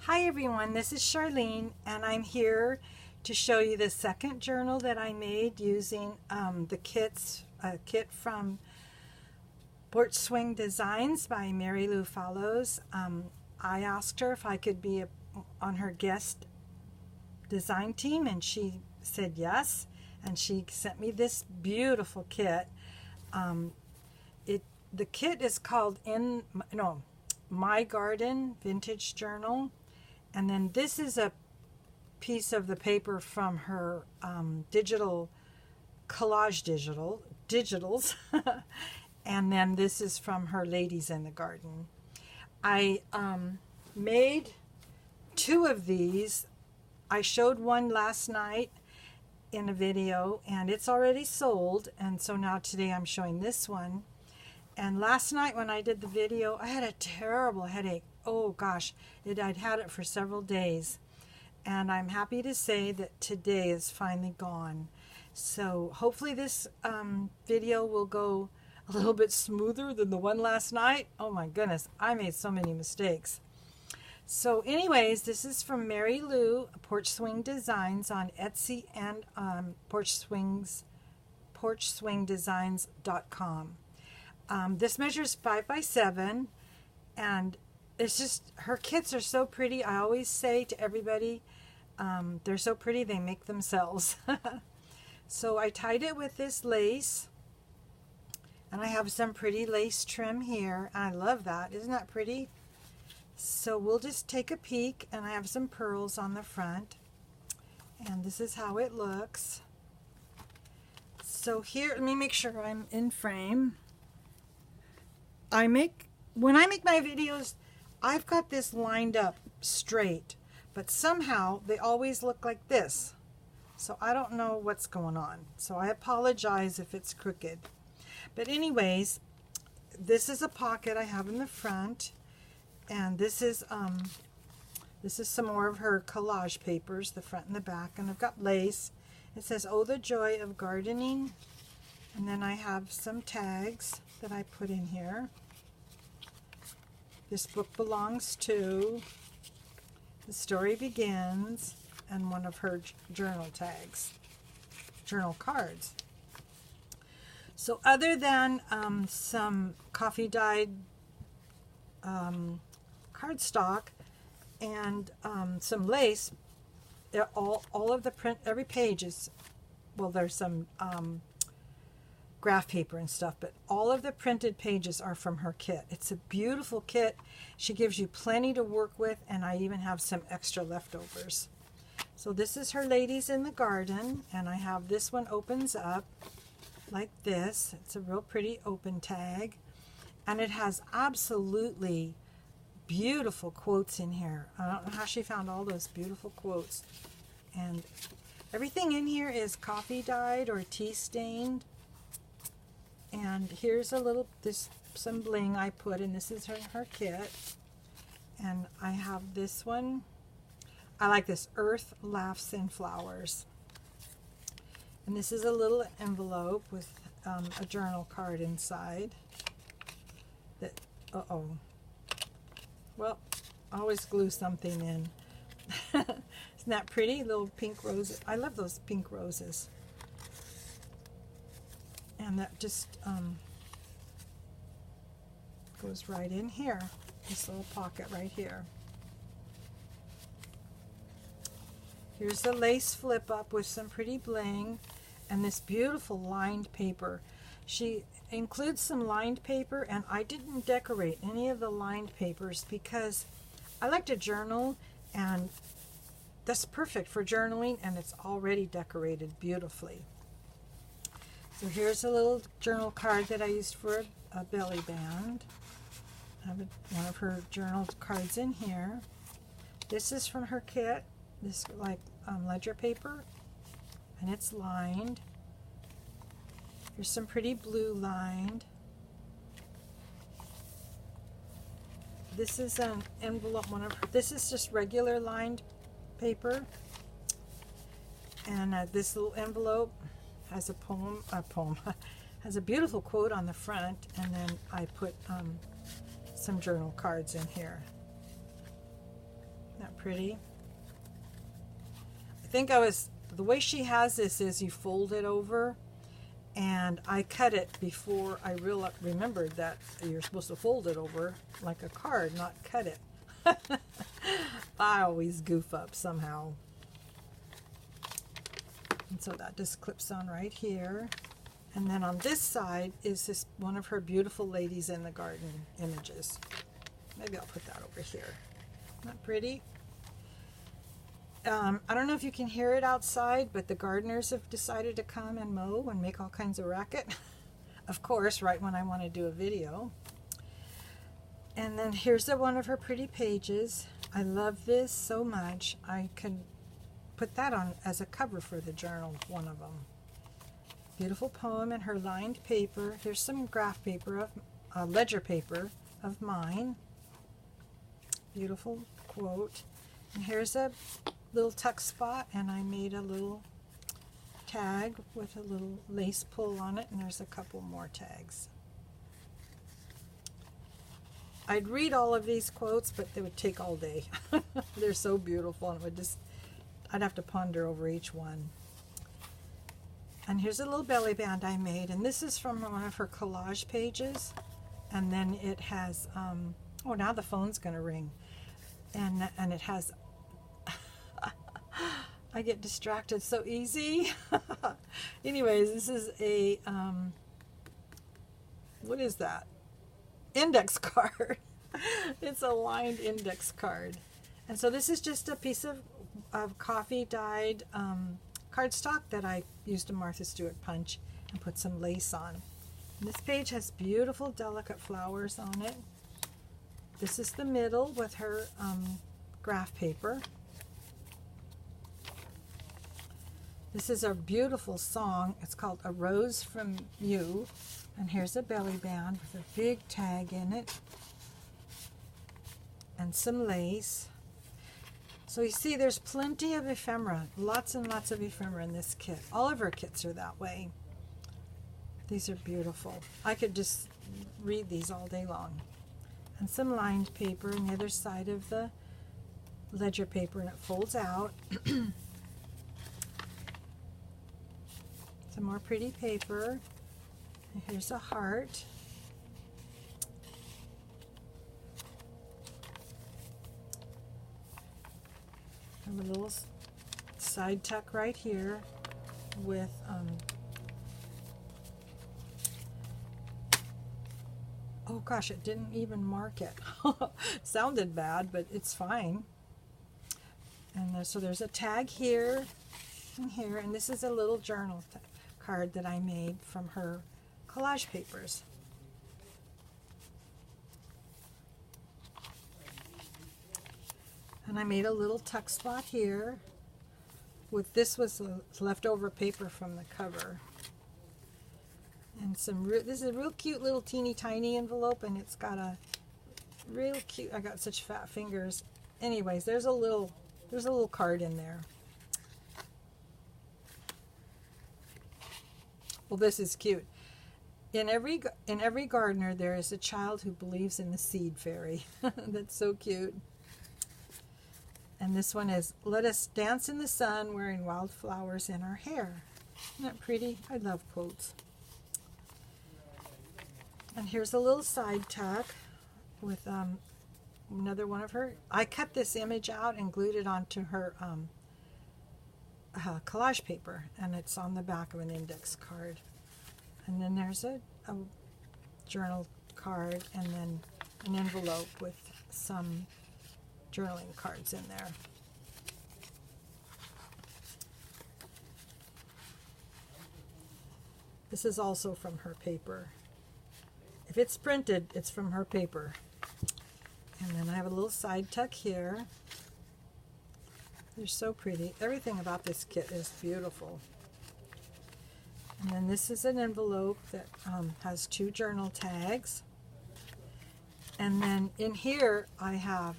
Hi everyone, this is Charlene and I'm here to show you the second journal that I made using the kit from porchswingdesigns by Marilou Fallows. I asked her if I could be on her guest design team and she said yes, and she sent me this beautiful kit. The kit is called My Garden Vintage Journal. And then this is a piece of the paper from her digitals. And then this is from her Ladies in the Garden. I made two of these. I showed one last night in a video and it's already sold. And so now today I'm showing this one. And last night when I did the video, I had a terrible headache. Oh gosh, I'd had it for several days. And I'm happy to say that today is finally gone. So hopefully this video will go a little bit smoother than the one last night. Oh my goodness, I made so many mistakes. So anyways, this is from Marilou, porchswingdesigns on Etsy and porchswingdesigns.com. This measures 5 by 7, and it's just, her kits are so pretty. I always say to everybody, they're so pretty they make themselves. So I tied it with this lace, and I have some pretty lace trim here. I love that. Isn't that pretty? So we'll just take a peek, and I have some pearls on the front, and this is how it looks. So here, let me make sure I'm in frame. When I make my videos, I've got this lined up straight, but somehow they always look like this. So I don't know what's going on. So I apologize if it's crooked. But anyways, this is a pocket I have in the front, and this is some more of her collage papers, the front and the back, and I've got lace. It says, "Oh, the joy of gardening," and then I have some tags that I put in here. This book belongs to, the story begins, and one of her journal tags, journal cards. So other than some coffee dyed cardstock and some lace, all of the print, every page is, well, there's some graph paper and stuff, but all of the printed pages are from her kit. It's a beautiful kit. She gives you plenty to work with, and I even have some extra leftovers. So this is her Ladies in the Garden, and I have this one opens up like this. It's a real pretty open tag, and it has absolutely beautiful quotes in here. I don't know how she found all those beautiful quotes, and everything in here is coffee dyed or tea stained. And here's a little, some bling I put, and this is her kit. And I have this one. I like this, Earth Laughs in Flowers. And this is a little envelope with a journal card inside. That, well, I always glue something in. Isn't that pretty? Little pink roses. I love those pink roses. And that just goes right in here, this little pocket right here. Here's the lace flip up with some pretty bling and this beautiful lined paper. She includes some lined paper, and I didn't decorate any of the lined papers because I like to journal, and that's perfect for journaling, and it's already decorated beautifully. So here's a little journal card that I used for a belly band. I have one of her journal cards in here. This is from her kit. This like ledger paper, and it's lined. Here's some pretty blue lined. This is an envelope. This is just regular lined paper, and this little envelope has a poem, has a beautiful quote on the front, and then I put some journal cards in here. that pretty? I think the way she has this is you fold it over, and I cut it before I remembered that you're supposed to fold it over like a card, not cut it. I always goof up somehow. And so that just clips on right here. And then on this side is this one of her beautiful ladies in the garden images. Maybe I'll put that over here. Isn't that pretty? I don't know if you can hear it outside, but the gardeners have decided to come and mow and make all kinds of racket. Of course, right when I want to do a video. And then here's one of her pretty pages. I love this so much. I could put that on as a cover for the journal, one of them. Beautiful poem in her lined paper. Here's some graph paper, ledger paper of mine. Beautiful quote. And here's a little tuck spot, and I made a little tag with a little lace pull on it, and there's a couple more tags. I'd read all of these quotes, but they would take all day. They're so beautiful, and I'd have to ponder over each one. And here's a little belly band I made, and this is from one of her collage pages. And then it has, oh, now the phone's going to ring. And it has, I get distracted so easy. Anyways, this is a, what is that? Index card. It's a lined index card. And so this is just a piece of coffee dyed cardstock that I used a Martha Stewart punch and put some lace on. And this page has beautiful delicate flowers on it. This is the middle with her graph paper. This is a beautiful song. It's called A Rose from You. And here's a belly band with a big tag in it. And some lace. So you see there's plenty of ephemera. Lots and lots of ephemera in this kit. All of her kits are that way. These are beautiful. I could just read these all day long. And some lined paper on the other side of the ledger paper, and it folds out. Some more pretty paper. And here's a heart. I have a little side tuck right here with oh gosh, it didn't even mark it. Sounded bad, but it's fine. And so there's a tag here and here, and this is a little journal card that I made from her collage papers. And I made a little tuck spot here. This was leftover paper from the cover. And this is a real cute little teeny tiny envelope, and it's got a real cute, I got such fat fingers. Anyways, there's a little card in there. Well, this is cute. In every gardener there is a child who believes in the seed fairy. That's so cute. And this one is, let us dance in the sun wearing wildflowers in our hair. Isn't that pretty? I love quotes. And here's a little side tuck with another one of her. I cut this image out and glued it onto her collage paper, and it's on the back of an index card. And then there's a journal card, and then an envelope with some journaling cards in there. This is also from her paper. If it's printed, it's from her paper. And then I have a little side tuck here. They're so pretty. Everything about this kit is beautiful. And then this is an envelope that has 2 journal tags. And then in here I have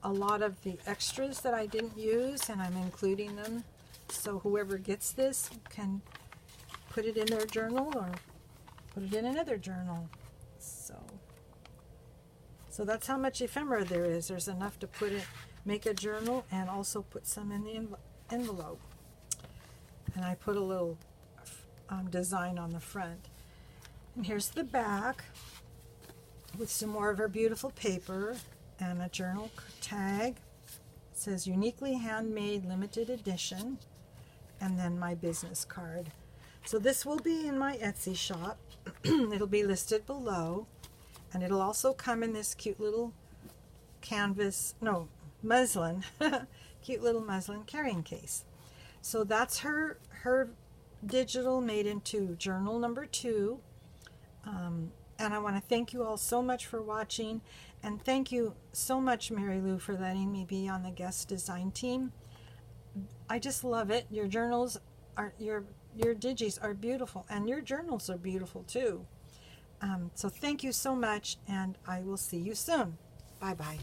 a lot of the extras that I didn't use, and I'm including them. So whoever gets this can put it in their journal or put it in another journal. So So that's how much ephemera there is. There's enough to put it, make a journal, and also put some in the envelope. And I put a little design on the front. And here's the back with some more of our beautiful paper and a journal tag. It says uniquely handmade limited edition, and then my business card. So this will be in my Etsy shop. It'll be listed below, and it'll also come in this cute little muslin, cute little muslin carrying case. So that's her digital made into journal number 2. And I want to thank you all so much for watching, and thank you so much, Marilou, for letting me be on the guest design team. I just love it. Your journals are your digis are beautiful, and your journals are beautiful too. So thank you so much, and I will see you soon. Bye bye.